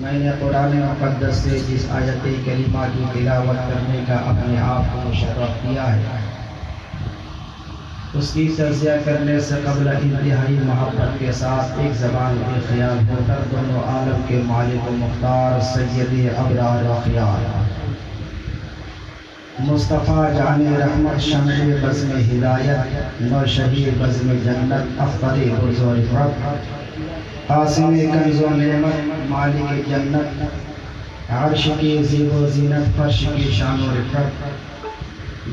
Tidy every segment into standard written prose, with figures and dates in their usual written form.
میں نے قرآن مقدس سے جس آیت کریمہ کی تلاوت کرنے کا اپنے آپ کو مشرف کیا ہے، اس کی تجزیہ کرنے سے قبل انتہائی محبت کے ساتھ ایک زبان کے خیال ہو کر دونوں عالم کے مالک و مختار سید ابرار اخیار مصطفیٰ جان رحمت شمع بزم ہدایت نو شہی بزم جنت افطر برز و رفعت قاسم کنز و نعمت مالک جنت عرش کی زیب و زینت فرش کی شان و رفعت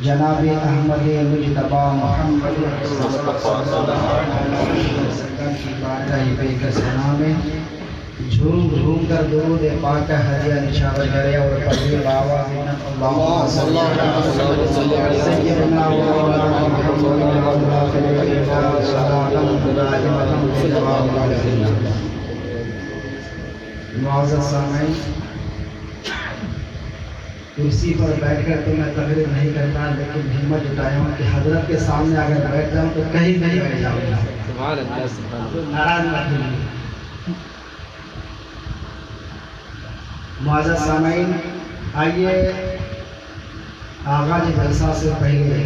جناب احمد مجتبی محمد صلی اللہ علیہ وسلم کی بارگاہ پیغمبر میں جھوم جھوم کر درود پاک کا ہدیہ نشاور کرے اور پڑھے آواز اللہم صلی اللہ علیہ سیدنا و مولانا محمد معزز سامعین، کرسی پر بیٹھ کر تو میں تقریر نہیں کرتا، لیکن ہمت جٹایا ہوں کہ حضرت کے سامنے اگر بیٹھ جاؤں تو کہیں نہیں بیٹھ جاؤں گا، ناراض مت ہوئیے۔ معزز سامعین، آئیے آغاز جلسہ سے پہلے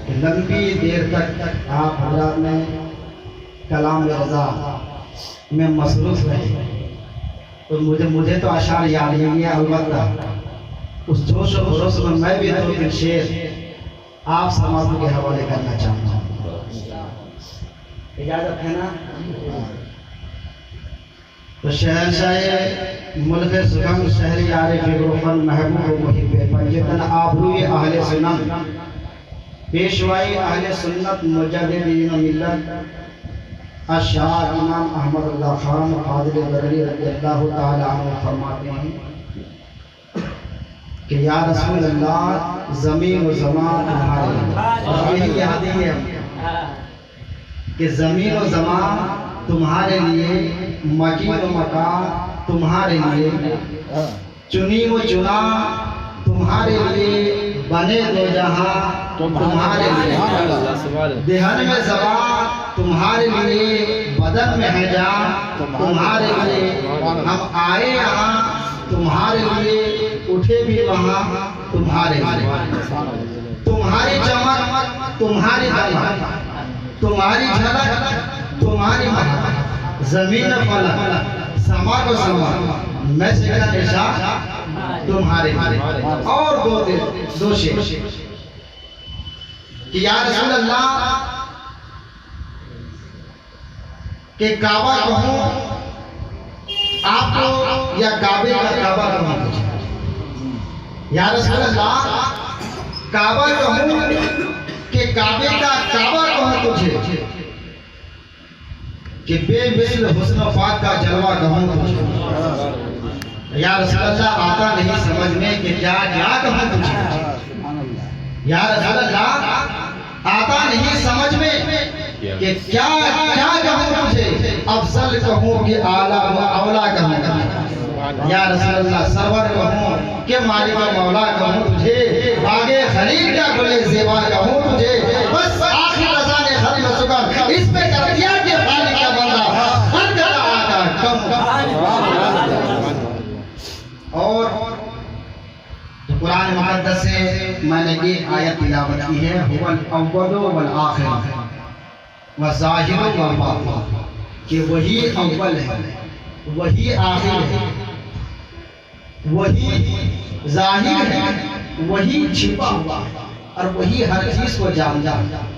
لمبی دیر تک آپ حضرات میں کلام رضا میں مصروف رہے، تو مجھے تو اشعار یاد نہیں ہے، البتہ اس جوش و خروش میں میں بھی دو تین شعر آپ سماعتوں کے حوالے کرنا چاہتا ہوں، اجازت ہے نا؟ تو شہنشاہ ملک سخن شہری عارف گروفن محبوب و محب پنجتن آبروی اہل سنت پیشوائی اہل سنت مجددین ملت اشعار امام احمد اللہ خان فاضل بریلوی رضی اللہ تعالی عنہ فرماتے ہیں کہ یا رسول اللہ زمین و زمان تمہارے یہی یادی ہے کہ زمین و زمان تمہارے لیے، مکین و مکان تمہارے لیے، چنی و چنا تمہارے لیے، بنے دو جہاں تمہارے لیے، دہن میں زبان تمہارے لیے، بدن میں ہے جان تمہارے لیے، ہم آئے یہاں تمہارے لیے، اٹھے بھی وہاں تمہارے لیے، تمہاری چمک تمہاری دمک تمہاری جھلک تمہاری محبت، زمین فلک سما کو سما میں سے کا نشان تمہارے اور دو شعر کہ یا رسول اللہ کہ کعبہ کہوں آپ کو یا کعبے کا کعبہ کہوں، یا رسول اللہ کعبہ کہوں کہ کعبے کا کعبہ کہوں تجھے، کہ بے مثل حسن و پاک کا جلوہ کہوں تجھے، یا رسول اللہ آتا نہیں سمجھ میں کہ کیا کہوں تجھے، یا رسول اللہ آتا نہیں سمجھ میں کہ کیا کہوں تجھے، افضل کہوں کہ اعلیٰ و اولا کہوں، یا رسول اللہ سرور کہوں کہ مالک و مولا کہوں تجھے، آگے خلیل کا گلے زیبا کہوں تجھے، بس آخر رضا نے خلیل سکر اس پہ کر دیا کہ خالق کا بندہ ہر جگہ آقا کم۔ اور قرآن مقدس سے میں نے ایک آیت تلاوت کی ہے، هو الاول والآخر والظاہر والباطن، کہ وہی اول ہے، وہی آخر ہے، وہی ظاہر ہے، وہی چھپا ہوا ہے، اور وہی ہر چیز کو جانتا ہے۔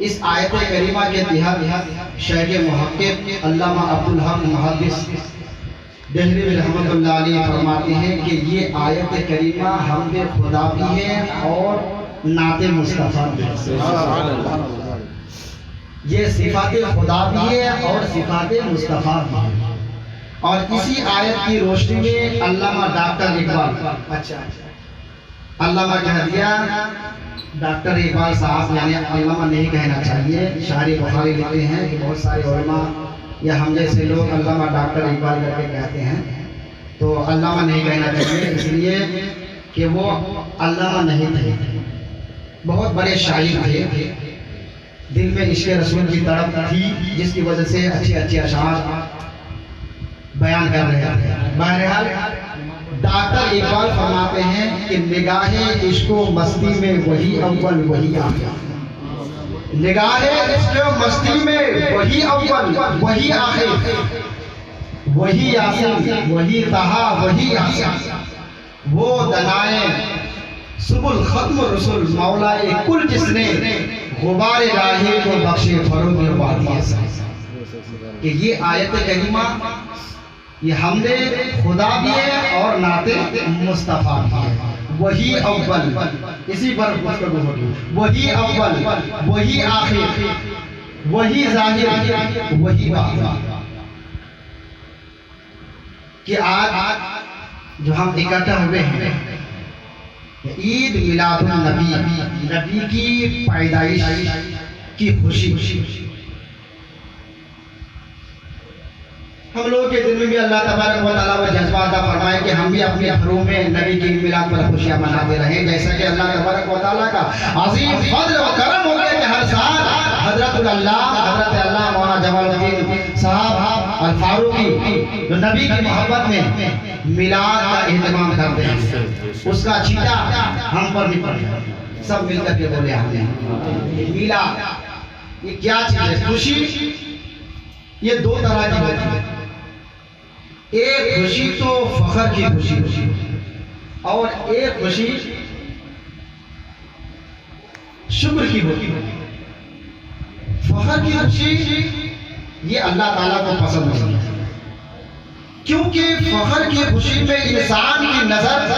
اس آیت کریمہ کے تحت شیخ محقق علامہ عبدالحق محدث دہلوی رحمۃ اللہ علیہ فرماتے ہیں کہ یہ آیت کریمہ حمد خدا بھی ہے اور نعت مصطفیٰ بھی ہے، یہ صفات خدا بھی ہے اور صفات مصطفیٰ بھی ہے۔ اور اسی آیت کی روشنی میں علامہ ڈاکٹر اقبال علامہ کہہ دیا، ڈاکٹر اقبال صاحب یعنی علامہ نہیں کہنا چاہیے، شاعر بخاری لکھتے ہیں کہ بہت سارے علماء یا ہم جیسے لوگ علامہ ڈاکٹر اقبال کر کے کہتے ہیں، تو علامہ نہیں کہنا چاہیے، اس لیے کہ وہ علامہ نہیں تھے، بہت بڑے شاعر تھے، دل میں عشق رسول کی تڑپ تھی جس کی وجہ سے اچھے اچھے اشعار بیان کر رہے تھے۔ بہرحال ڈاکٹر اقبال فرماتے ہیں کہ نگاہ عشق و مستی میں وہی اول وہی آخر، نگاہ عشق و مستی میں وہی اول وہی آخر، وہی یاسین وہی طہا وہی یاسین، وہ دنائے سبل ختم رسول مولائے کل جس نے غبار راہی کو بخشے فروغ وادی سے۔ کہ یہ آیت کریمہ یہ حمد خدا بھی ہے اور نعت مصطفیٰ بھی ہے۔ وہی اول، اسی پر گفتگو ہوگی، وہی اول وہی آخر وہی ظاہر وہی باطن۔ کہ آج جو ہم اکٹھا ہوئے ہیں عید میلاد النبی، نبی کی پیدائش کی خوشی، ہم لوگوں کے دل میں بھی اللہ تبارک و تعالیٰ وہ جذبہ عطا فرمائے کہ ہم بھی اپنے گھروں میں نبی کی میلاد پر خوشیاں مناتے رہیں، جیسا کہ اللہ تبارک و تعالیٰ کا عظیم فضل و کرم ہو گیا کہ ہر سال حضرت اللہ مولانا جمال الدین صاحب الفاروقی جو نبی کی محبت میں میلاد کا اہتمام کرتے ہیں، اس کا چیٹا ہم پر بھی پڑا، سب مل کر کے بولے ہم نے میلاد یہ کیا چیز ہے؟ خوشی یہ دو طرح کی ہوتی ہے، ایک خوشی تو فخر کی خوشی اور ایک خوشی شکر کی ہوتی ہے۔ فخر کی خوشی یہ اللہ تعالیٰ کو پسند نہیں ہے، کیونکہ فخر کی خوشی میں انسان کی نظر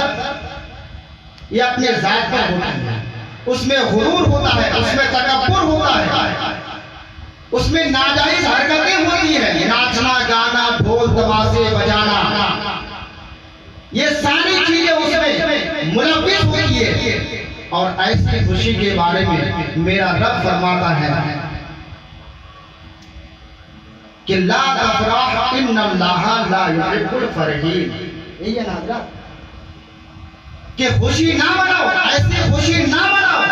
یہ اپنے ذات پر ہوتی ہے، اس میں غرور ہوتا ہے، اس میں تکبر ہوتا ہے، اس میں ناجائز حرکتیں ہوتی ہیں، ناچنا گانا ڈھول تماشے بجانا، یہ ساری چیزیں اس میں ملوث ہوتی ہے۔ اور ایسی خوشی کے بارے میں میرا رب فرماتا ہے کہ لا تفرح ان اللہ لا يحب الفرحین، یہ حضرت کہ خوشی نہ مناؤ، ایسی خوشی نہ مناؤ،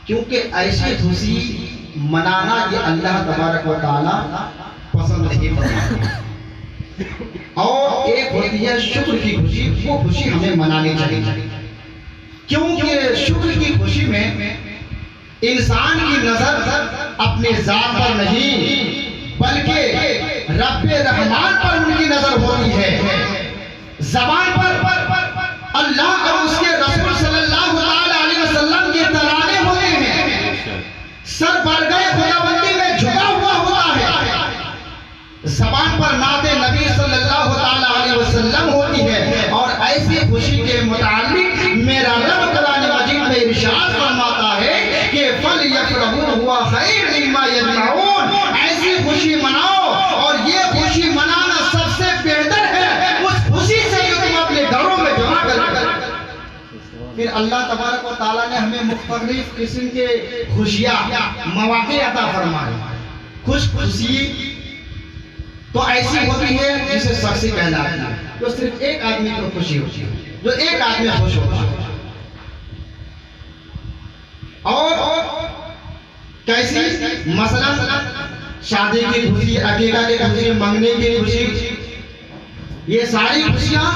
کیونکہ ایسی خوشی منانا یہ اللہ تبارک و تعالیٰ پسند نہیں فرماتے۔ اور ایک ہوتی ہے شکر کی خوشی، وہ خوشی ہمیں منانی چاہیے، کیونکہ شکر کی خوشی میں انسان کی نظر اپنے ذات پر نہیں بلکہ رب رحمان پر ان کی نظر ہوتی ہے، زبان پر اللہ اور اس کے رسول صلی اللہ علیہ وسلم کے ترانے ہوتے ہیں، سر برگئے خداوندی میں جھکا ہوا ہوتا ہے، زبان پر نعت نبی صلی اللہ علیہ وسلم ہوتی ہے۔ اور ایسی خوشی کے متعلق میرا رب قرآن مجید میں ارشاد فرماتا ہے کہ فَلْيَفْرَحُوا هُوَ خَيْرٌ مِّمَّا يَجْمَعُونَ، ایسی خوشی مناؤ، اور یہ خوشی منانا سب سے بہتر ہے اس خوشی سے جو تم اپنے گھروں میں جمع کر۔ پھر اللہ تبارک و تعالیٰ نے ہمیں مختلف قسم کے خوشیاں مواقع عطا فرمائے۔ خوشی تو ایسی ہوتی ہے جسے شخصی کہلاتی ہے، جو صرف ایک آدمی کو خوشی ہوتی ہے، جو ایک آدمی خوش ہوتا ہے۔ اور کیسی؟ مثلا شادی کی خوشی، عقیقہ کی خوشی، منگنے کی خوشی، یہ ساری خوشیاں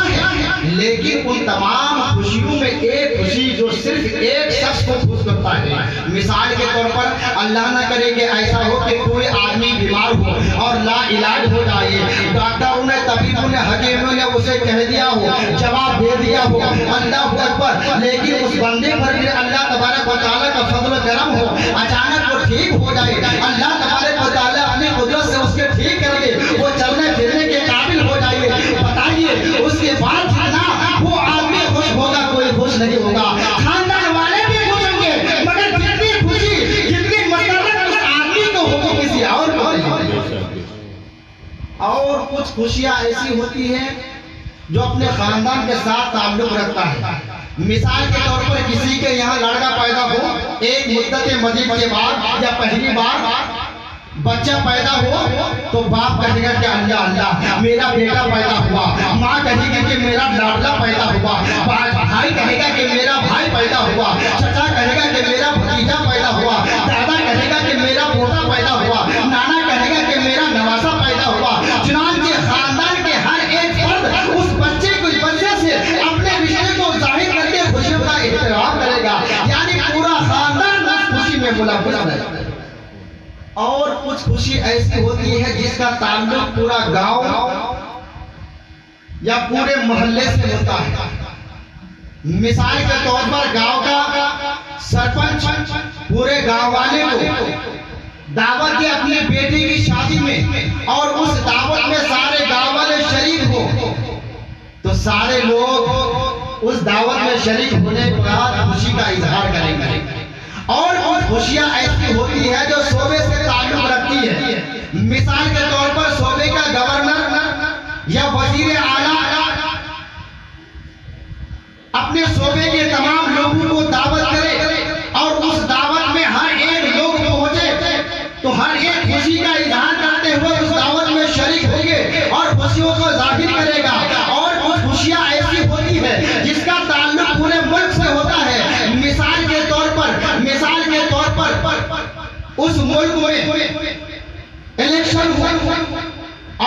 ہیں، لیکن ان تمام خوشیوں میں ایک خوشی جو صرف ایک شخص کو خوش کرتا ہے۔ مثال کے طور پر اللہ نہ کرے کہ ایسا ہو کہ کوئی آدمی بیمار ہو اور لا علاج ہو جائے، ڈاکٹروں نے، طبیبوں نے، حکیموں نے اسے کہہ دیا ہو، جواب دے دیا ہو، اللہ اکبر، لیکن اس بندے پر بھی اللہ تبارک و تعالیٰ کا فضل و کرم ہو، اچانک وہ ٹھیک ہو جائے، اللہ تبارک و تعالیٰ اپنی قدرت سے اس کے ٹھیک کر دے، وہ چلنے پھرنے کے قابل ہو جائے، بتائیے اس کے بعد جتنا وہ آدمی خوش ہوگا کوئی خوش نہیں ہوگا، خاندان والے بھی خوش ہوں گے، مگر جتنی خوشی جتنی مسرت اس آدمی کو ہوگی کسی اور کو نہیں۔ اور کچھ خوشیاں ایسی ہوتی ہیں جو اپنے خاندان کے ساتھ تعلق رکھتا ہے۔ مثال کے طور پر کسی کے یہاں لڑکا پیدا ہو، ایک مدت مزید کے بعد یا پہلی بار بچہ پیدا ہو تو باپ کہے گا کہ اللہ اللہ میرا بیٹا پیدا ہوا، ماں کہے گی کہ میرا لاڈلا پیدا ہوا، بھائی کہے گا کہ میرا بھائی پیدا ہوا، چچا کہے گا کہ میرا بھتیجا پیدا ہوا، دادا کہے گا کہ میرا پوتا پیدا ہوا، نانا کہے گا کہ میرا نواسا پیدا ہوا۔ چنانچہ خاندان کے ہر ایک فرد اس بچے کو بچے سے اپنے رشتے کو ظاہر کر کے خوشیوں کا احترام کرے گا، یعنی پورا خاندان اس خوشی میں ملوث ہے۔ اور کچھ خوشی ایسی ہوتی ہے جس کا تعلق پورا گاؤں یا پورے محلے سے ہوتا ہے۔ مثال کے طور پر گاؤں کا سرپنچ پورے گاؤں والے کو دعوت دے اپنی بیٹی کی شادی میں، اور اس دعوت میں سارے گاؤں والے شریک ہو، تو سارے لوگ اس دعوت میں شریک ہونے کے بعد خوشی کا اظہار کریں گے۔ اور کچھ خوشیاں ایسی ہوتی ہے جو صوبے سے تعلق رکھتی ہے۔ مثال کے طور پر صوبے کا گورنر یا وزیر اعلیٰ اپنے صوبے کے تمام لوگوں کو دعوت کرے، اور اس دعوت میں ہر ایک لوگ پہنچے، تو ہر ایک خوشی کا اظہار کرتے ہوئے اس دعوت میں شریک ہوں گے اور خوشیوں کو ظاہر کرے گا۔ اور کچھ خوشیاں ایسی ہوتی ہے جس کا تعلق پورے ملک سے ہوتا ہے۔ مثال کے طور پر اس ملک میں الیکشن ہوا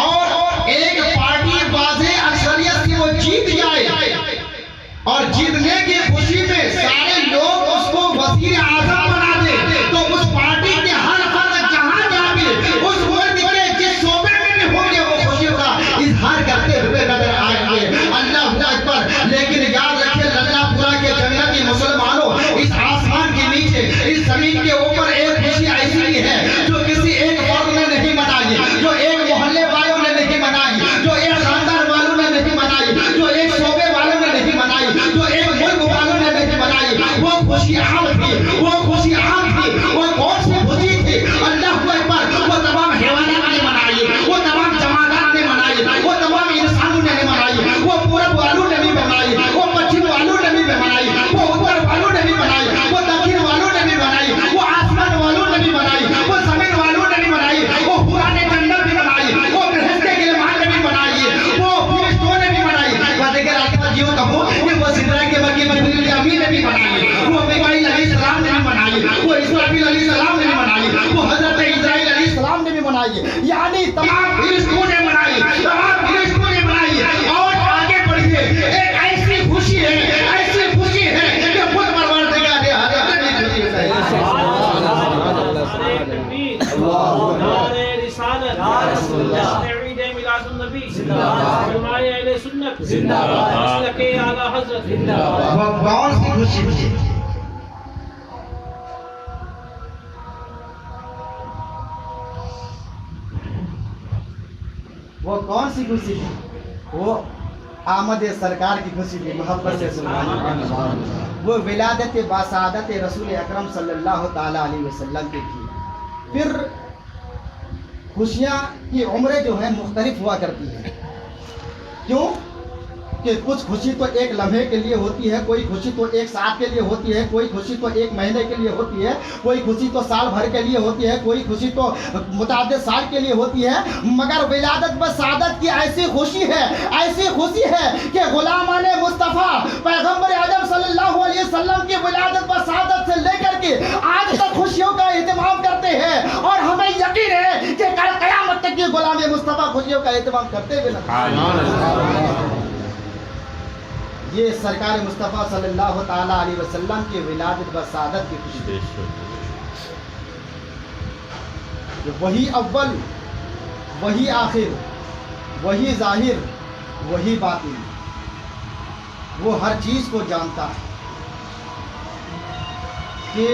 اور ایک پارٹی واضح اکثریت سے وہ جیت جائے، اور جیتنے کی خوشی میں سارے لوگ اس کو وزیر اعظم بنا دیں، تو اس پارٹی کے ہر فرد جہاں جا کے اس ملک کے جس صوبے میں بھی ہوں گے وہ خوشیوں کا اظہار کرتے ہوئے نظر آئیں گے۔ اللہ اکبر۔ لیکن یاد رکھیں اللہ پورا کے جنتی مسلمانوں، اس آسمان کے نیچے اس زمین کے اوپر ایک خوشی ایسی بھی ہے جو کسی ایک فرد نے نہیں منائی، جو ایک محلے والوں نے نہیں منائی، جو ایک خاندان والوں نے نہیں منائی، جو ایک شعبے والوں نے نہیں منائی، جو ایک ملک والوں نے نہیں منائی۔ وہ خوشی عام تھی، وہ خوشی عام تھی۔ وہ کون سی خوشی تھی؟ اللہ اکبر۔ وہ تمام حیوانات نے منائی، وہ تمام جماعت نے منائی، وہ تمام انسانوں نے منائی، وہ پورب والوں نے بھی منائی، وہ پچھم والوں نے بھی منائی، وہ اتر والوں نے بھی منائی، وہ دکھن والوں نے بھی منائی، وہ آسمان والوں نے بھی منائی، وہ زمین والوں نے بھی منائی، وہ قرآن جنت بھی منائی، وہ بہشتے کے لیمان نے بھی منائی، وہ فرشتوں نے بھی منائی۔ دیگر الفاظ یوں کہوں کہ وہ سدرہ کے بقی جبریل امین نے بھی منائی، وہ میکائیل علیہ السلام نے بھی منائی، وہ اسرافیل علیہ السلام نے بھی منائی، وہ حضرت اسرائیل علیہ السلام نے بھی منائی، یعنی تمام فرشتوں نے منائی، تمام فرشتوں نے منائی۔ اور آگے بڑھیے، ایک ایسی خوشی ہے، ایسی خوشی ہے کہ خود پروردگار نے حضرت کی خوشی بتائی۔ نعرہ رسالت، عید میلاد النبی، علماء اہل سنت، مسلک اعلیٰ حضرت۔ وہ کون سی خوشی تھی؟ وہ کون سی خوشی تھی؟ وہ آمد سرکار کی خوشی تھی، محبت سے سبحان۔ وہ ولادت باسعادت رسول اکرم صلی اللہ تعالی علیہ وسلم کی تھی۔ پھر خوشیاں کی عمریں جو ہیں مختلف ہوا کرتی ہیں۔ کیوں کہ کچھ خوشی تو ایک لمحے کے لیے ہوتی ہے، کوئی خوشی تو ایک ساتھ کے لیے ہوتی ہے، کوئی خوشی تو ایک مہینے کے لیے ہوتی ہے، کوئی خوشی تو سال بھر کے لیے ہوتی ہے، کوئی خوشی تو متعدد سال کے لیے ہوتی ہے۔ مگر ولادت بسعادت کی ایسی خوشی ہے کہ غلامان مصطفیٰ پیغمبر اعظم صلی اللہ علیہ وسلم کی ولادت بسعادت سے لے کر کے آج تک خوشیوں کا اہتمام کرتے ہیں، اور ہمیں یقین ہے کہ کل قیامت تک یہ غلام مصطفیٰ خوشیوں کا اہتمام کرتے ہوئے نظر۔ یہ سرکار مصطفیٰ صلی اللہ تعالیٰ علیہ وسلم کی ولادت بسعادت کی خوشی، وہی اول، وہی آخر، وہی ظاہر، وہی باطن، وہ ہر چیز کو جانتا ہے۔ کہ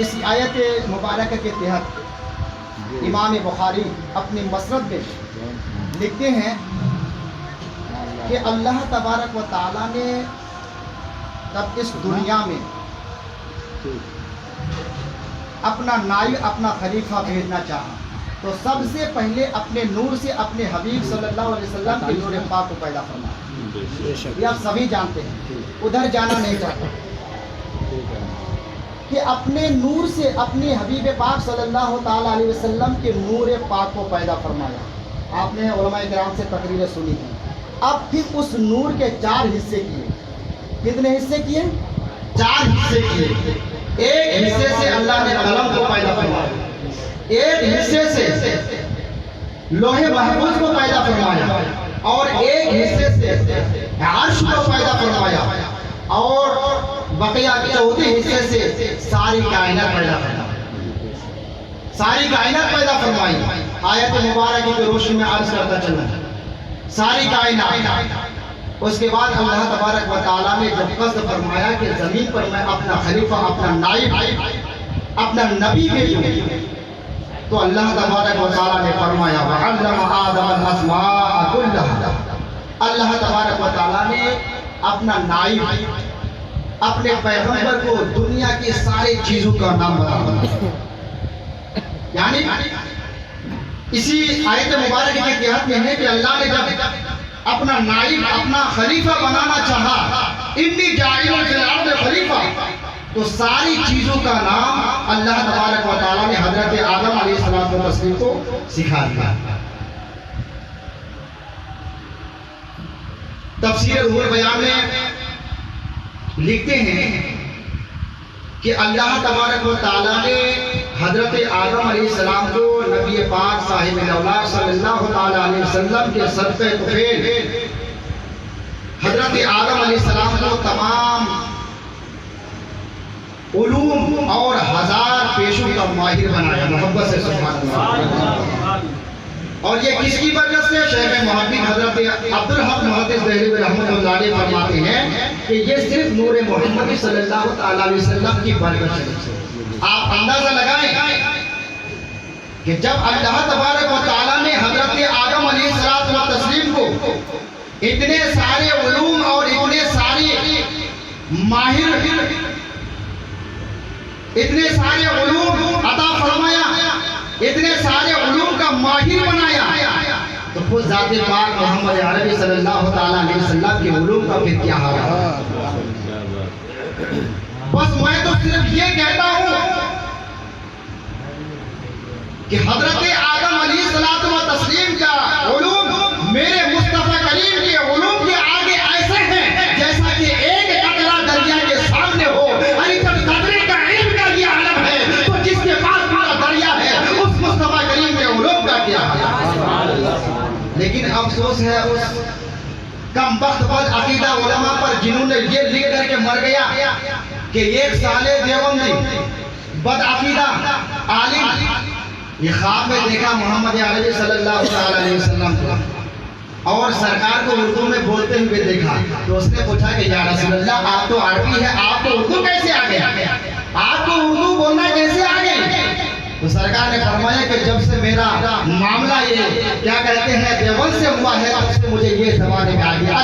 اس آیت مبارکہ کے تحت امام بخاری اپنی مسند میں لکھتے ہیں کہ اللہ تبارک و تعالیٰ نے جب اس دنیا میں اپنا نائب، اپنا خلیفہ بھیجنا چاہا، تو سب سے پہلے اپنے نور سے اپنے حبیب صلی اللہ علیہ وسلم کے نور پاک کو پیدا فرمایا۔ یہ آپ سبھی جانتے ہیں، ادھر جانا نہیں چاہتا۔ کہ اپنے نور سے اپنی حبیب پاک صلی اللہ تعالیٰ علیہ وسلم کے نور پاک کو پیدا فرمایا۔ آپ نے علماء کرام سے تقریریں سنی ہیں۔ اب پھر اس نور کے 4 حصے کیے۔ کتنے حصے کیے؟ 4 حصے کیے۔ ایک حصے سے اللہ نے قلم کو پیدا فرمایا، ایک حصے سے لوح محفوظ کو پیدا فرمایا، اور ایک حصے سے عرش کو پیدا فرمایا، اور بقیہ 4 حصے سے ساری کائنات پیدا فرمائی، ساری کائنات پیدا فرمائی۔ آیت مبارکہ کی روشنی میں عرض کرتا چلا ساری کائنات۔ اس کے بعد اللہ تبارک و تعالیٰ نے جب قصد فرمایا کہ زمین پر میں اپنا خلیفہ، اپنا نائب، اپنا نبی بھیجوں، تو اللہ تبارک و تعالیٰ نے فرمایا وَعَلَّمَ آدَمَ الْأَسْمَاءَ كُلَّهَا۔ اللہ تبارک و تعالیٰ نے اپنا نائب، اپنے پیغمبر کو دنیا کی ساری چیزوں کا نام بتایا۔ یعنی اسی آیت مبارکہ کے تحت میں ہے کہ اللہ نے جب اپنا نائب، اپنا خلیفہ بنانا چاہا، انی جاعل فی الارض خلیفہ، تو ساری چیزوں کا نام اللہ تبارک و تعالیٰ نے حضرت آدم علیہ السلام کو سکھا دیا۔ تفسیر روح البیان میں لکھتے ہیں کہ اللہ تبارک و تعالیٰ نے حضرت آدم علیہ السلام کو نبی پاک صاحب الاولاد صلی اللہ تعالیٰ علیہ وسلم کے صدقہ طفیل حضرت آدم علیہ السلام کو تمام علوم اور 1000 پیشوں کا ماہر بنایا۔ محبت سے سبحان اللہ۔ اور یہ کس کی برکت سے؟ شیخ محقق حضرت عبدالحق محدث دہلوی رحمۃ اللہ علیہ فرماتے ہیں کہ یہ صرف نور محمد صلی اللہ تعالیٰ علیہ وسلم کی برکت سے۔ آپ اندازہ لگائیں کہ جب اللہ تبارک و تعالیٰ نے حضرت آدم علیہ السلام کو اتنے سارے علوم اور اتنے سارے ماہر، اتنے سارے علوم عطا فرمایا، اتنے سارے علوم کا ماہر بنایا، تو خود ذات پاک محمد عربی صلی اللہ تعالیٰ علیہ وسلم کے علوم کا پھر کیا حال ہے؟ بس میں تو صرف یہ کہتا ہوں کہ حضرت آدم علیہ السلام کا علوم میرے مصطفیٰ کریم کے علوم کے آگے ایسے ہیں جیسا کہ ایک قطرہ دریا کے سامنے ہو۔ ارے جب قطرے کا علم کا یہ عالم ہے تو جس کے پاس پورا دریا ہے اس مصطفیٰ کریم کے علوم کا کیا ہے؟ لیکن افسوس ہے اس کم بخت بد عقیدہ علماء پر جنہوں نے یہ لکھ کر کے مر گیا کہ ایک سالے دیوبندی بد عقیدہ عالم یہ خواب میں دیکھا محمد عربی صلی اللہ علیہ وسلم کو، اور سرکار کو اردو میں بولتے ہوئے دیکھا، تو اس نے پوچھا کہ یا رسول اللہ آپ تو عربی ہے، آپ کو اردو کیسے آ گئے؟ آپ کو اردو بولنا کیسے آ گئے؟ تو سرکار نے فرمایا کہ جب سے میرا معاملہ یہ کیا کہتے ہیں دیوبند سے ہوا ہے تب سے مجھے یہ زبان میں آ گیا۔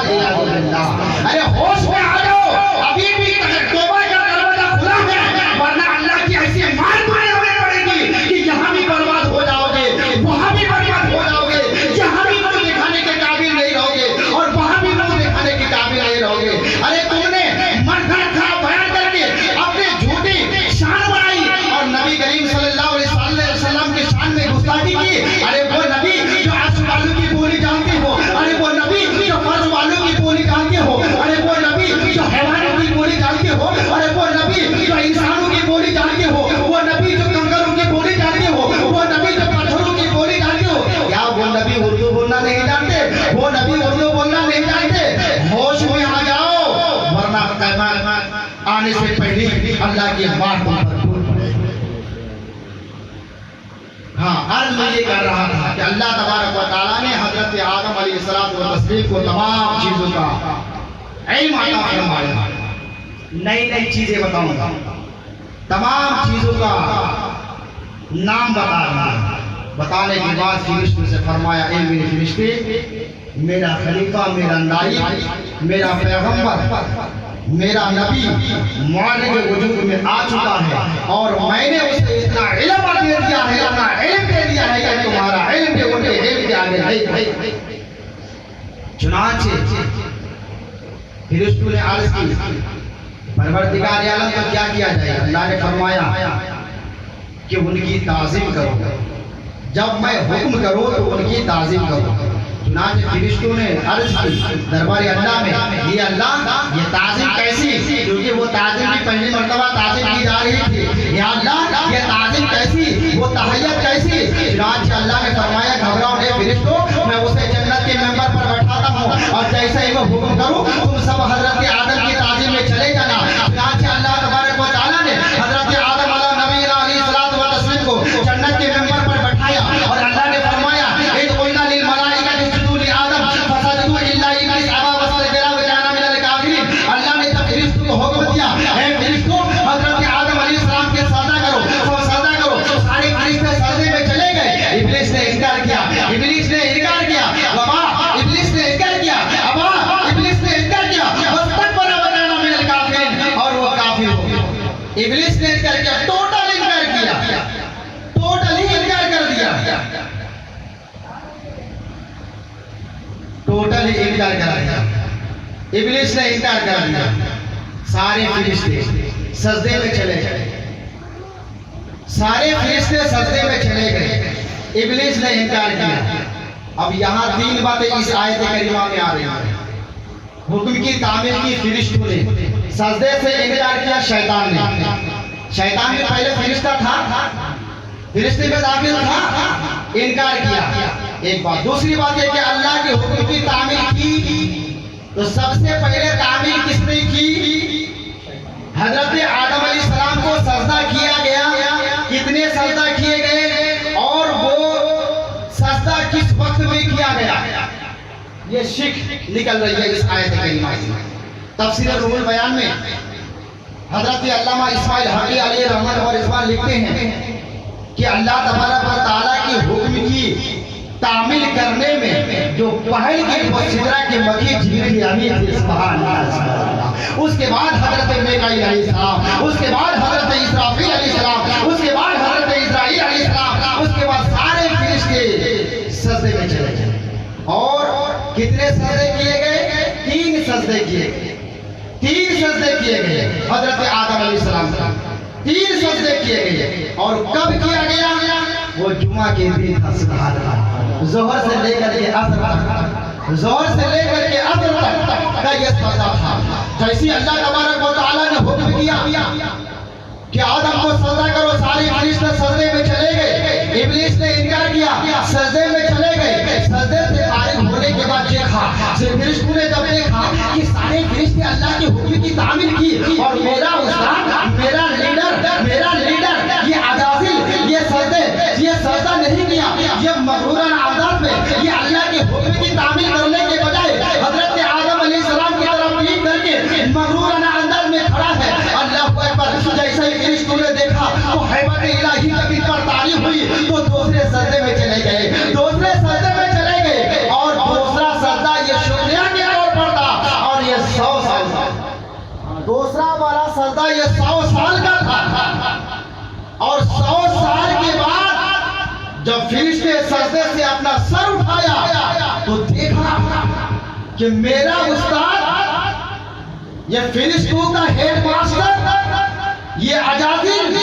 ارے ہوش میں آ جاؤ، ابھی بھی توبہ کا دروازہ کھلا ہے، ورنہ اللہ کی ایسی مار مارے ہوئے پڑے گی کہ یہاں بھی برباد ہو جاؤ گے، وہاں بھی برباد ہو جاؤ گے، یہاں بھی منہ دکھانے کے قابل نہیں رہو گے اور وہاں بھی منہ دکھانے کے قابل نہیں رہو گے۔ ارے تم نے من گھر کھا بیان کر کے اپنے جھوٹی شان بنائی اور نبی کریم صلی اللہ علیہ وسلم کے شان میں گستاخی کی۔ ارے وہ نبی جو عرش والوں کی بولی جانتے ہو، ارے وہ نبی جو فرش والوں کی بولی جانتے ہو، ارے وہ نبی جو حیوانوں کی بولی جانتے ہو، ارے وہ نبی جو انسانوں کی بولی جانتے ہو، وہ نبی جو کنگروں کی بولی جانتے ہو، وہ نبی جو پتھروں کی بولی جانتے ہو، کیا وہ نبی اردو بولنا نہیں جانتے؟ وہ نبی اردو بولنا نہیں جانتے؟ ہوش میں آ جاؤ ورنہ قیامت آنے سے پہلے اللہ کی بات پر عرض میں یہ کر رہا تھا کہ اللہ تبارک و تعالیٰ نے حضرت آدم علیہ السلام کو تمام چیزوں کا علم عطا فرمایا۔ نئی چیزیں بتاؤں گا، تمام چیزوں کا نام بتا رہا، بتانے کے بعد فرشتوں سے فرمایا اے میرے فرشتے، میرا خلیفہ، میرا نائب، میرا پیغمبر، میرا نبی معلم وجود میں آ چکا ہے اور میں نے اسے اتنا علم دے دیا ہے، اتنا علم دے دیا ہے کہ تمہارا علم بھی ان کے علم کے آگے نہیں۔ چنانچہ فرشتوں نے عرض کی پروردگار عالم کو کیا کیا جائے؟ اللہ نے فرمایا کہ ان کی تعظیم کرو، جب میں حکم کروں تو ان کی تعظیم کرو۔ چنانچہ فرشتوں نے عرض کی دربار اللہ میں، یہ اللہ یہ تعظیم کیسی؟ کیونکہ وہ تعظیم کی پہلی مرتبہ تعظیم کی جا رہی تھی، یا اللہ یہ تعظیم کیسی، وہ تحیت کیسی؟ چنانچہ اللہ نے فرمایا گھبراؤ نہیں فرشتوں، میں اسے جنت کے ممبر پر بیٹھاتا ہوں اور جیسے ہی وہ حکم کروں تم سب حضرت آدم کی تعظیم میں چلے جانا۔ چنانچہ اللہ تبارک و تعالیٰ نے حضرت آدم علیہ نبی علیہ الصلوۃ والتسلیم کو جنت کے ممبر پر بٹھایا اور اللہ نے فرمایا اذ قلنا للملائکۃ اسجدوا لآدم فسجدوا الا ابلیس ابى واستكبر وكان من الكافرین۔ اللہ نے جب فرشتوں کو حکم دیا اے فرشتوں حضرت آدم علیہ السلام کے سجدہ کرو تو سجدہ کرو، سارے فرشتے سجدے میں چلے گئے۔ ابلیس نے انکار کیا، ابلیس نے انکار کیا، ابا ابلیس نے انکار کیا، ابا ابلیس نے انکار کیا، واستكبر وكان من الكافرین، اور وہ کافر ہو گیا۔ ابلیس نے انکار کیا، ٹوٹل انکار کیا، ٹوٹل ہی انکار کر دیا، ٹوٹل ہی انکار کر دیا۔ ابلیس نے انکار کر دیا، سارے فرشتے سجدے میں چلے گئے، سارے فرشتے سجدے میں چلے گئے، ابلیس نے انکار کیا۔ اب یہاں تین باتیں اس آیت کریمہ میں آ رہی ہیں۔ حکم کی تعمیل کی فرشتوں نے، سجدے سے انکار کیا شیطان نے، شیطان میں پہلے فرشتہ تھا، فرشتے میں داخل تھا، انکار کیا ایک بات۔ دوسری بات یہ کہ اللہ کے حکم کی تعمیل کی تو سب سے پہلے تعمیل کس نے کی؟ حضرت آدم علیہ السلام کو سجدہ کیا گیا، کتنے سجدہ کیے گئے اور وہ سجدہ کس وقت میں کیا گیا؟ یہ شک نکل رہی ہے اس آیت کریمہ سے۔ تفسیر روح البیان میں حضرت علامہ اسماعیل حقی علیہ رحمت اور رضوان لکھتے ہیں کہ اللہ تبارک و تعالیٰ کی حکم کی تعمیل کرنے میں جو پہل کی وہ سدرہ کے مکی جبریل امین تھی، سبحان اللہ۔ اس کے بعد حضرت میکائیل علیہ السلام، اس کے بعد حضرت اسرافیل علیہ السلام، اس کے بعد حضرت اسرائیل علیہ السلام، اس کے بعد سارے فرشتے سجدے میں چلے گئے۔ اور کتنے سجدے کیے گئے؟ 3 سجدے کیے گئے، 3 سجدے کیے گئے حضرت آدم علیہ السلام، 3 سجدے کیے گئے۔ اور کب کیا گیا؟ وہ جمعہ کے دن تھا، سبحان اللہ۔ ظہر سے لے کر کے عصر تک، ظہر سے لے کر کے عصر تک کا یہ سجدہ تھا۔ جیسے اللہ تبارک و تعالیٰ نے حکم کیا کہ آدم کو سجدہ کرو، سارے فرشتے سجدے میں چلے گئے، ابلیس نے انکار کیا، سجدے میں چلے گئے۔ سجدے سے فارغ ہونے کے بعد دیکھا، فرشتوں نے جب دیکھا کہ سارے فرشتے اللہ کے حکم کی تعمیل کی اور میرا استاد، میرا لیڈر یہ عجازل، یہ سجدہ نہیں کیا، یہ مغرورانہ انداز میں یہ اللہ کے حکم کی تعمیل کرنے کے بجائے حضرت آدم علیہ السلام کی طرف پیٹ کر کے مغرورانہ انداز میں کھڑا ہے۔ اللہ اکبر۔ جیسے ہی فرشتوں نے دیکھا تو حیبت الہی جب ان پر تعریف ہوئی تو دوسرے سجدے میں چلے گئے، دوسرے سجدے میں چلے گئے۔ اور دوسرا سجدہ یہ شکریہ کے طور پر تھا اور یہ 100 سال کا، دوسرا والا سجدہ یہ 100 سال کا تھا۔ اور 100 سال کے بعد جب فرشتے سجدے سے اپنا سر اٹھایا تو دیکھا کہ میرا استاد، یہ فرشتوں کا ہیڈ ماسٹر، یہ عجازل،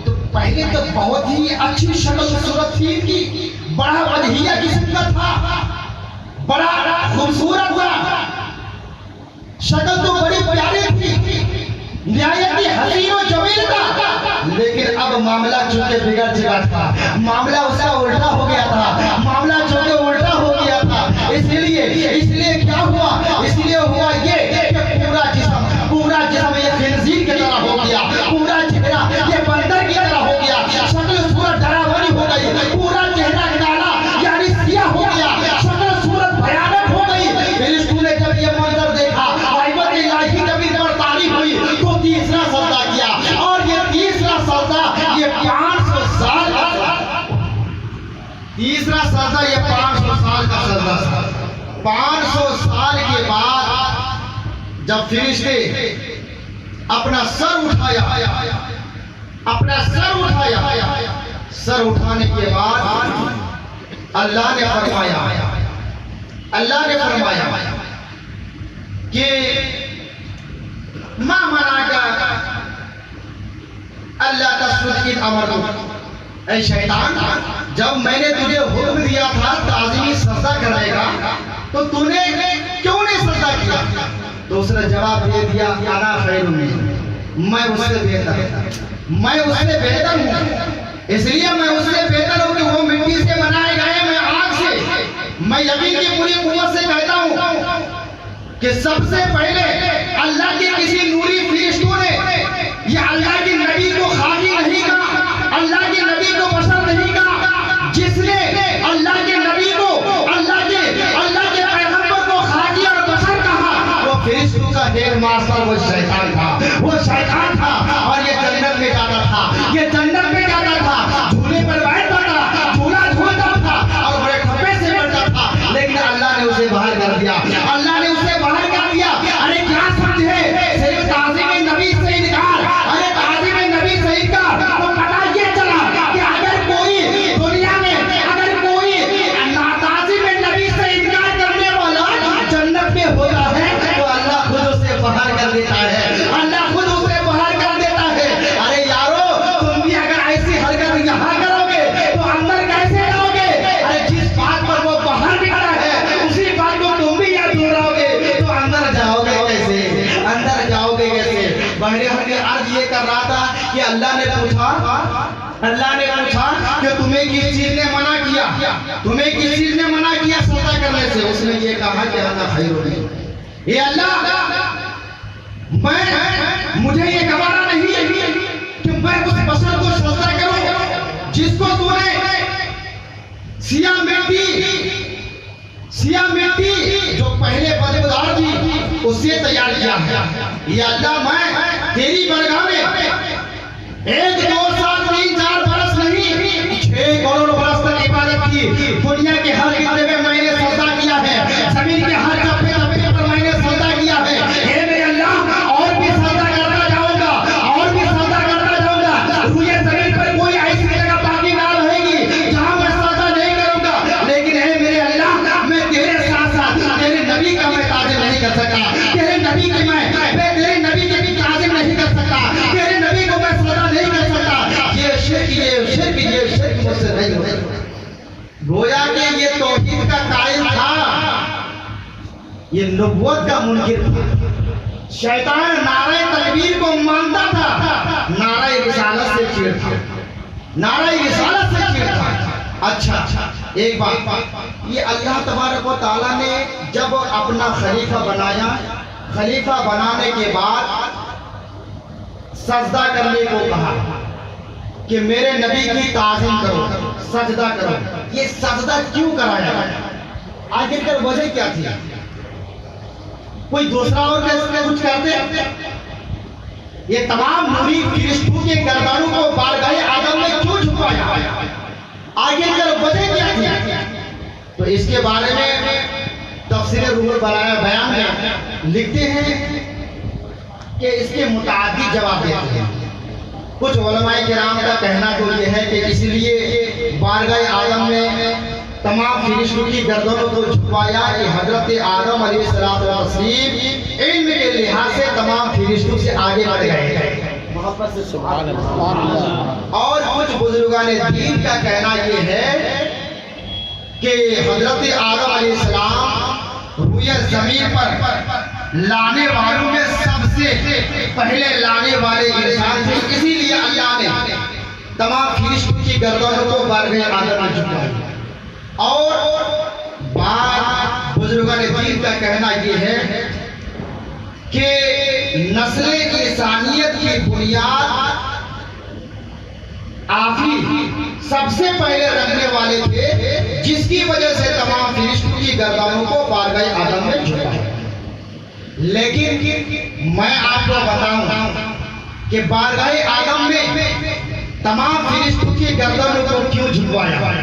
تو پہلے تو بہت ہی اچھی شکل صورت تھی ان کی، بڑا وجیہ قسم کا تھا، بڑا خوبصورت تھا، شکل تو بڑی پیاری تھی، نہایت ہی حسین و جمیل تھا۔ لیکن اب معاملہ چونکہ بگڑ چکا تھا، معاملہ اس کا الٹا ہو گیا تھا، معاملہ چونکہ الٹا ہو گیا تھا، اس لیے کیا ہوا؟ اس لیے ہوا یہ کہ پورا جسم یہ خنزیر کی طرح ہو گیا، پورا چہرہ یہ بندر کی طرح ہو گیا، شکل صورت ڈراؤنی ہو گئی، پورا چہرہ کالا یعنی سیاہ ہو گیا، شکل صورت بھیانک ہو گئی۔ فرشتوں نے جب یہ منظر دیکھا، حیبت الہی جب ان پر تعریف ہوئی تو تیسرا سجدہ کیا، اور یہ تیسرا سجدہ یہ 500 سال کا، تیسرا سجدہ یہ 500 سال کا سجدہ تھا۔ 500 سال کے بعد جب فرشتے اپنا سر اٹھایا، سر اٹھانے کے بعد اللہ نے فرمایا کہ ما منعك اللہ تسجد اذ امرتک، اے شیطان جب میں نے تجھے حکم دیا تھا تعظیمی سجدہ کرنے کا تو تو نے کیوں نہیں سجدہ کیا؟ تو اس نے جواب دے دیا انا خیر منہ، میں اس سے بہتر ہوں، میں اس سے بہتر ہوں، اس لیے میں اس سے بہتر ہوں کہ وہ مٹی سے بنائے گئے میں آگ سے۔ میں یقین کی پوری قوت سے کہتا ہوں کہ سب سے پہلے اللہ کے کسی نوری فرشتوں نے یہ اللہ کے نبی کو خالی نہیں کہا، اللہ کے نبی کو بشر نہیں کہا، جس نے اللہ کے نبی کو اللہ کے پیغمبر کو خالی اور بشر کہا وہ فرشتوں کا ہیڈ ماسٹر وہ شیطان تھا، وہ شیطان تھا، اور یہ جنت میں جاتا تھا، یہ جنت میں جاتا تھا، جھولے پر بیٹھتا تھا، جھولا جھولتا تھا اور بڑے کھپے سے بڑھتا تھا، لیکن اللہ نے اسے باہر کر دیا، اللہ نے اسے باہر کر دیا۔ ارے کیا سمجھے صرف تعظیم نبی سے انکار، ارے تعظیم نبی سے انکار تو پتہ یہ چلا کہ اگر کوئی دنیا میں اگر کوئی تعظیم نبی سے انکار کرنے والا جنت میں ہوتا ہے تو اللہ خود اسے باہر کر دیتا ہے، اللہ خود اسے باہر کر دیتا ہے۔ ارے یارو تم بھی اگر ایسی حرکت یہاں کرو گے تو اندر کیسے جاؤ گے؟ ارے جس بات پر وہ باہر نکلا ہے اسی بات کو تم بھی یاد دہراؤ گے تو اندر جاؤ گے کیسے؟ اندر جاؤ گے کیسے؟ بہرحال عرض یہ کر رہا تھا کہ اللہ نے پوچھا کہ تمہیں کس چیز نے منع کیا، تمہیں کس چیز نے منع کیا سجدہ کرنے سے؟ اس نے یہ کہا کہ انا خیر منہ، اے اللہ مجھے یہ گوارا نہیں ہے کہ میں اس بشر کو سجدہ کروں جس کو تو نے سیاہ مٹی جو پہلے بدبودار تھی اس سے تیار کیا ہے۔ یا اللہ میں تیری برگاہ میں 1 2 7 3 4 برس نہیں 6 کروڑ برس تک عبادت کی، دنیا کے ہر خطے میں میں نے سجدہ کیا ہے، زمین کے ہر چپے پر میں نے سجدہ کیا ہے۔ اے میرے اللہ اور بھی سجدہ کرتا جاؤں گا، اور بھی سجدہ کرتا جاؤں گا، روئے زمین پر کوئی ایسی جگہ باقی نہ رہے گی جہاں میں سجدہ نہیں کروں گا، لیکن اے میرے اللہ میں تیرے ساتھ ساتھ تیرے نبی کا میں تعظیم نہیں کر سکا، تیرے نبی کی میں تیرے نبی کی بھی تعظیم نہیں کر سکتا، تیرے نبی کو میں سجدہ نہیں کر سکتا۔ یہ شرک مجھ سے نہیں ہوتا۔ گویا کہ یہ توحید کا قائل تھا، یہ نبوت کا منکر تھا۔ شیطان نعرہ تکبیر کو مانتا تھا، نعرہ رسالت سے چڑھتا، نعرہ رسالت سے چڑھتا۔ اچھا ایک بات، یہ اللہ تبارک و تعالیٰ نے جب اپنا خلیفہ بنایا، خلیفہ بنانے کے بعد سجدہ کرنے کو کہا کہ میرے نبی کی تعظیم کرو، سجدہ کرو۔ یہ سجدہ کیوں کرایا؟ آخر کر وجہ کیا تھی؟ کوئی دوسرا اور کچھ کرتے؟ یہ تمام نوری فرشتوں کے گردانوں کو بارگاہ آدم میں کیوں جھکایا؟ آخر کر وجہ کیا تھی؟ تو اس کے بارے میں تفسیر روح البیان میں لکھتے ہیں کہ اس کے متعدد جواب دیتے ہیں۔ کچھ علماء کرام کا کہنا تو یہ ہے کہ اس لیے بارگاہ آدم میں تمام فرشتوں کی گردنوں کو جھکوایا کہ حضرت آدم علیہ السلام علم کے لحاظ سے تمام فرشتوں سے آگے بڑھ گئے۔ محبت سے سبحان اللہ۔ اور کچھ بزرگان دین کا کہنا یہ ہے کہ حضرت آدم علیہ السلام روئے زمین پر لانے والوں میں سب سے پہلے لانے والے انسان تھے، اسی لیے اللہ نے تمام فرشتوں کی گردنوں کو بارگاہ آدم میں جھکایا۔ اور بعض بزرگان دین کا کہنا یہ ہے کہ نسل انسانیت کی بنیاد آخری سب سے پہلے رکھنے والے تھے، جس کی وجہ سے تمام فرشتوں کی گردنوں کو بارگاہ آدم میں جھکایا۔ لیکن میں آپ کو بتاؤں کہ بارگاہ آدم میں تمام فرشتوں کی گردنوں کو کیوں جھکوایا؟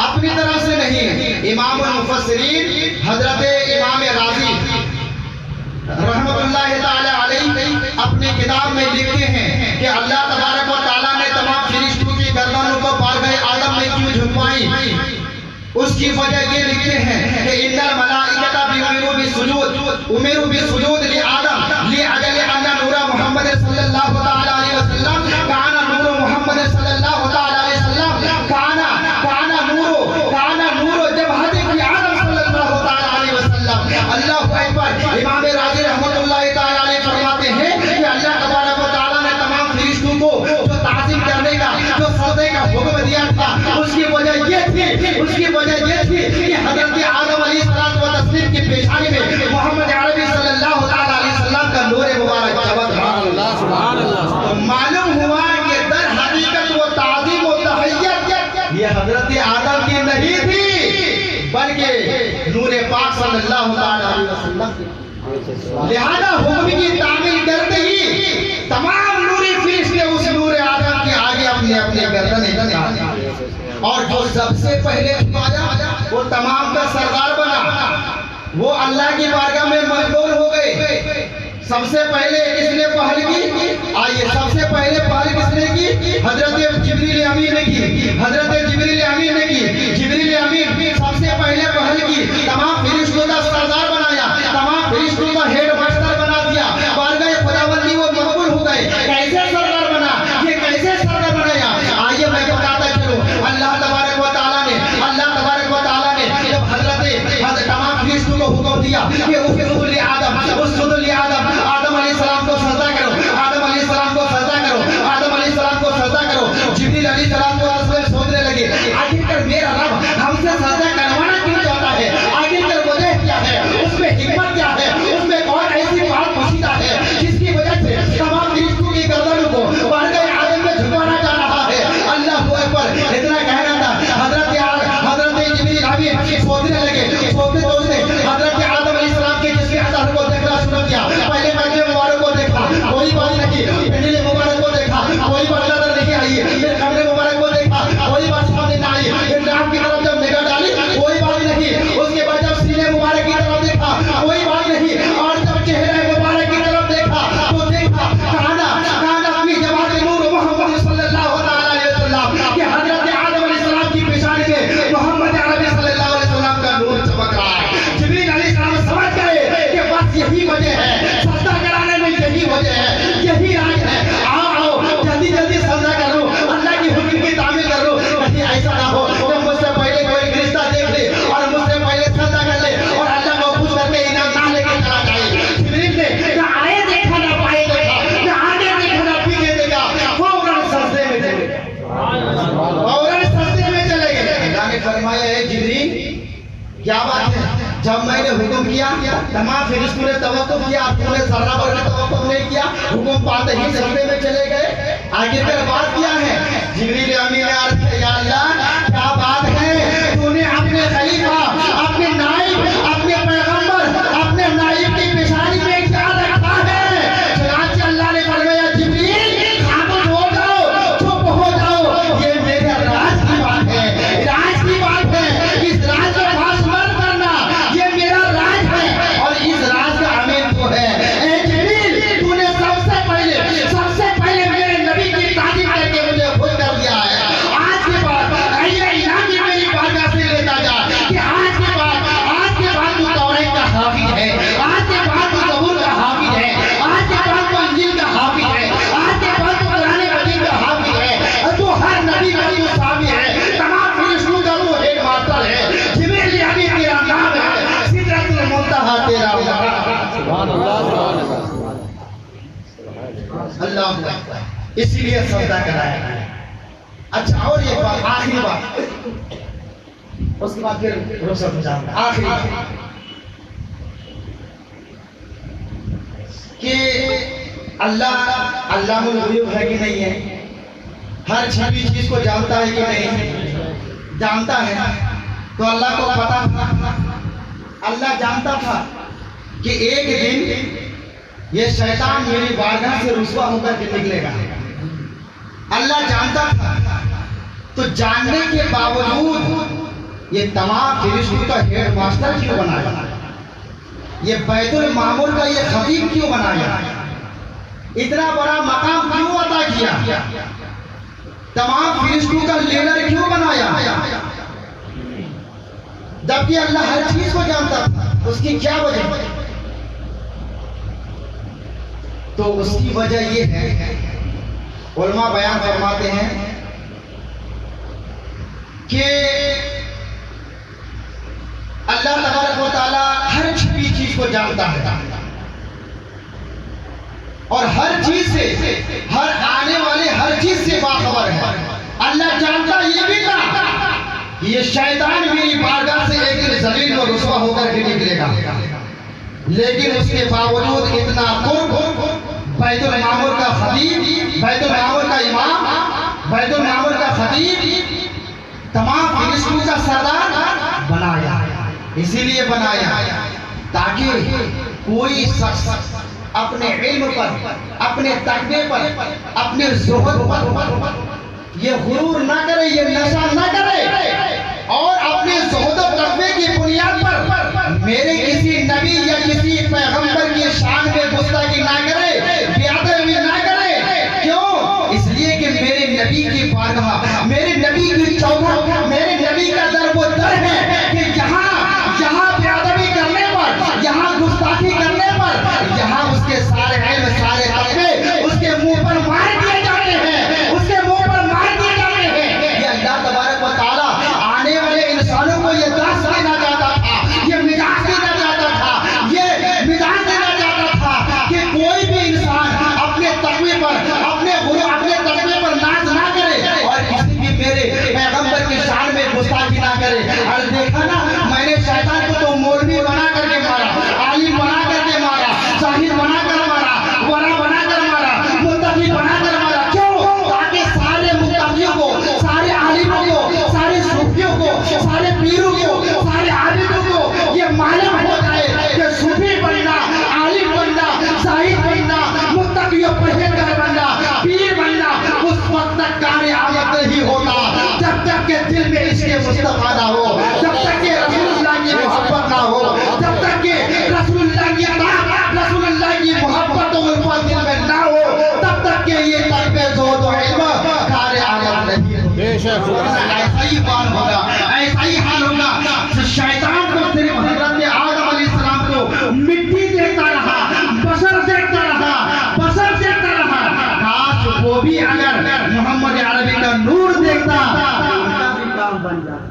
اپنی طرف سے نہیں۔ امام المفسرین حضرت امام راضی رحمت اللہ تعالی علیہ اپنے کتاب میں لکھتے ہیں کہ اللہ تبارک و تعالیٰ نے تمام فرشتوں کی گردنوں کو بارگاہ آدم میں کیوں جھکوائی؟ اس کی وجہ یہ لکھتے ہیں کہ ان الملائکۃ امروا بالسجود لآدم لأجل ان نور لہذا حکم کی تعمیل کرتے ہی تمام نوری فرشتے اس نور آدم کے آگے اپنے اپنے گردن جھکا اور جو سب سے پہلے جھکایا وہ تمام کا سردار بنا، وہ اللہ کی بارگاہ میں مقبول ہو گئے۔ سب سے پہلے کس نے پہل کی؟ آئیے سب سے پہلے پہل کس نے کی؟ حضرت جبریل امین نے کی، حضرت جبریل امین نے کی۔ جبریل امین سب سے پہلے پہل کی، تمام فرشتوں کا سردار بنایا، تمام فرشتوں کا ہیڈ ماسٹر بنا دیا، بارگاہ خداوندی وہ مقبول ہو گئے۔ کیسے سردار بنا؟ یہ کیسے سردار بنایا؟ آئیے میں بتاتا چلوں۔ اللہ تبارک و تعالیٰ نے جب حضرت تمام فرشتوں کو حکم دیا کہ اسجدوا لآدم، اسجدوا لآدم، آدم علیہ السلام کو سجدہ کرو، آدم علیہ السلام کو سجدہ کرو، آدم علیہ السلام کو سجدہ کرو۔ جبریل علیہ السلام کو سوچنے لگے آخر کر میرا رب ہم سے سجدہ کروانا کیوں چاہتا ہے؟ آخر کر وجہ کیا ہے؟ اس میں حکمت کیا ہے؟ اس میں کون ایسی بات پوشیدہ ہے جس کی وجہ سے تمام فرشتوں کی گردنوں کو بارگاہ آدم میں جھکانا جا رہا ہے؟ اللہ اکبر، اتنا کہنا تھا۔ حضرت جبریل امین سوچنے لگے، سوچتے حضرت آدم علیہ السلام کے جسم اطہر کو دیکھنا شروع کیا۔ پہلے قدم مبارک کو دیکھا، کوئی بات نہیں، پنڈلی مبارک کو دیکھا، کوئی بات نظر نہیں آئی، پھر قبر مبارک کو دیکھا، کوئی بات سامنے نہ آئی، پھر ناک کی طرف جب نگاہ ڈالی کوئی بات نہیں، اس کے بعد جب سینے مبارک کی طرف دیکھا کوئی بات نہیں، اور جب چہرے مبارک کی طرف دیکھا تو دیکھا کانا اپنی جماعت نور محمد صلی اللہ علیہ وسلم کہ حضرت آدم علیہ السلام کی پیشانی میں محمد عربی صلی اللہ علیہ وسلم کا نور چمک رہا ہے۔ جبریل علیہ السلام سمجھ گئے کہ بس یہی وجہ ہے، سجدہ کرانے میں یہی وجہ ہے، یہی راز ہے۔ آؤ جلدی جلدی سجدہ کرو، اللہ کی حکم کی تعمیل کرو، کہیں ایسا نہ ہو کہ مجھ سے پہلے کوئی فرشتہ دیکھ لے اور مجھ سے پہلے سجدہ کر لے اور اللہ کو خوش کر کے انعام نہ لے کے چلا جائے۔ جبریل نے نہ آئے دیکھا نہ پائے دیکھا، نہ آگے دیکھا نہ پیچھے دیکھا، فوراً سجدے میں چلے گئے، فوراً سجدے میں چلے گئے۔ اللہ نے فرمایا ہے جبریل کیا بات ہے؟ جب میں نے حکم کیا تمام فرشتوں نے توقف کیا، آپ نے ذرہ بھر کا توقف نہیں کیا، حکم پاتے ہی سجدے میں چلے گئے۔ آخر کر بات کیا ہے؟ جبریل امین نے عرض کیا یا اللہ کیا بات ہے؟ تو نے اپنے خلیفہ، اپنے نائب، اپنے پیغمبر، اپنے نائب کی پیشانی میں کیا رکھا ہے؟ چنانچہ اللہ نے فرمایا جبریل خاموش ہو جاؤ، چپ ہو جاؤ، یہ میرے راز کی بات ہے، راز کی بات ہے، اس راز کو خاص مت کرنا، یہ میرا راز ہے اور اس راز کا امین تو ہے۔ اے جبریل تو نے سب سے پہلے میرے نبی کی تعظیم کر کے مجھے خوش کر دیا ہے۔ آج کے بعد یہ الہی میری بارگاہ سے لیتا جا کہ آج کے بعد تو توریت کا حافظ ہے، آج کے بعد تو زبور کا حافظ ہے، آج کے بعد تو انجیل کا حافظ ہے، آج کے بعد تو قرآن مجید کا حافظ ہے، تو ہر نبی کا تو سامع ہے، تمام فرشتوں کا وہ ہیڈ ماسٹر ہے۔ جبریل امین تیرا نام ہے، سدرۃ المنتہا تیرا سبحان اللہ، اللہ اسی لیے سجدہ کرایا۔ اچھا اور یہ بات آخری بات، اس کے بعد پھر رخصت ہو جاؤں گا۔ آخری کہ اللہ علام الغیوب ہے کہ نہیں ہے؟ ہر چھپی چیز کو جانتا ہے کہ نہیں؟ جانتا ہے۔ تو اللہ کو پتا تھا، اللہ جانتا تھا کہ ایک دن یہ شیطان میری بارگاہ سے رسوا ہو کر کے نکلے گا۔ اللہ جانتا تھا، تو جاننے کے باوجود یہ تمام فرشتوں کا ہیڈ ماسٹر کیوں بنایا؟ یہ بیت المعمور کا یہ خطیب کیوں بنایا؟ اتنا بڑا مقام کیوں عطا کیا؟ تمام فرشتوں کا لیڈر کیوں بنایا؟ جبکہ اللہ ہر چیز کو جانتا تھا، اس کی کیا وجہ؟ تو اس کی وجہ یہ ہے، علماء بیان فرماتے ہیں کہ اللہ تبارک و تعالیٰ ہر چھپی چیز کو جانتا ہے اور ہر چیز سے، ہر آنے والے ہر چیز سے باخبر ہے۔ اللہ جانتا یہ بھی تھا کہ یہ شیطان میری بارگاہ سے ایک دن ذلیل و رسوا ہو کر کے نکلے گا، لیکن اس کے باوجود اتنا قرب، بیت المعمور کا خطیب، بیت المعمور کا امام، بیت المعمور کا خطیب، تمام فرشتوں کا سردار بنایا۔ اسی لیے بنایا تاکہ کوئی شخص اپنے علم پر، اپنے تقوی پر، اپنے زہد پر یہ غرور نہ کرے، یہ نشہ نہ کرے، اور اپنے زہد و تقوی کی بنیاد پر میرے کسی نبی یا کسی پیغمبر کی شان میں گستاخی نہ کرے، بے ادبی نہ کرے۔ کیوں؟ اس لیے کہ میرے نبی کی بارگاہ، میرے نبی کی چوکھٹ، میرے نبی کا در وہ در ہے کہ یہاں بے ادبی کرنے پر، یہاں گستاخی کرنے پر، یہاں اس کے سارے علم، سارے تقوی اس کے منہ پر مار دیے جاتے ہیں، اس کے منہ پر مار دیے جاتے ہیں۔ یہ اللہ تبارک و تعالیٰ آنے والے انسانوں کو یہ درس دینا چاہتا تھا، یہ مزاج دینا چاہتا تھا، یہ مزاج دینا چاہتا تھا کہ کوئی بھی انسان اپنے تقوی پر، اپنے تقوی پر ناز نہ کرے، اور کسی بھی میرے پیغمبر کی شان میں گستاخی نہ کرے۔ اور دیکھا نا، میں نے شیطان کو تو مولوی بنا کر کے مارا، عالم بنا کر کے مارا، شاہد بنا کر مارا، ورا بنا کر مارا، متقی بنا کر مارا۔ کیوں؟ تاکہ سارے متقیوں کو، سارے عالموں کو، سارے صوفیوں کو، سارے پیروں کو، سارے عابدوں کو یہ معلوم ہو جائے کہ صوفی بننا، عالم بننا، زاہد بننا، متقی و پرہیزگار بننا، پیر بننا اس وقت تک کامیاب نہیں ہوتا جب تک کہ دل میں عشق مصطفیٰ نہ ہو، جب تک کہ رسول اللہ کی محبت نہ ہو، جب تک کہ رسول اللہ کی اطاعت، رسول اللہ کی محبت و الفت دل میں نہ ہو، تب تک کہ یہ تقوی، زہد و علم کامیاب نہیں ہوگا۔ ایسا ہی حال ہوگا، ایسا ہی حال ہوگا۔ شیطان کو صرف حضرت آدم علیہ السلام کو مٹی دیکھتا رہا، بشر دیکھتا رہا، بشر دیکھتا رہا۔ کاش وہ بھی اگر محمد عربی کا نور دیکھتا ان کا بھی کام بن جاتا۔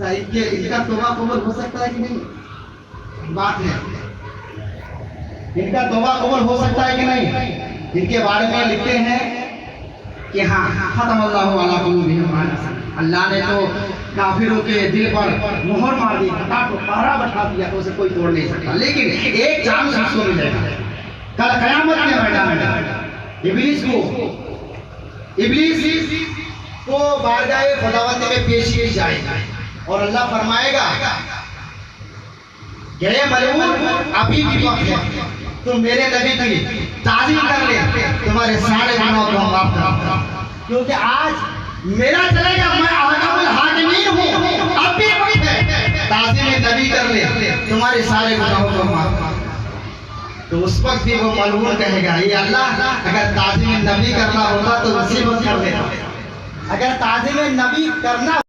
ان کا توبہ قبول ہو سکتا ہے کہ نہیں؟ بات ہے، ان کا توبہ قبول ہو سکتا ہے کہ نہیں؟ ان کے بارے میں لکھتے ہیں کہ ہاں ختم اللہ علی قلوبہم، اللہ نے تو کافروں کے دل پر مہر مار دی، خطاب کو پہرا بٹھا دیا، تو اسے کوئی توڑ نہیں سکتا۔ لیکن ایک چانس اس کو ملے گا کل قیامت کے میدان میں۔ ابلیس کو بارگاہ خداوند میں پیش کی جائے گا، اور اللہ فرمائے گا کہ اے ملعون، ابھی بھی وقت ہے، تم میرے نبی کی تعظیم کر لے، تمہارے سارے گناہوں کو معاف کروں، کیونکہ آج میرا چلے گا، میں احکم الحاکمین ہوں، اب بھی وقت ہے، تعظیم نبی کر لے، تمہارے سارے گناہوں کو معاف کروں۔ تو اس وقت بھی وہ ملعون کہے گا، یہ اللہ اگر تعظیم نبی کرنا ہوتا تو اسی وقت کر لیتا، اگر تعظیم نبی کرنا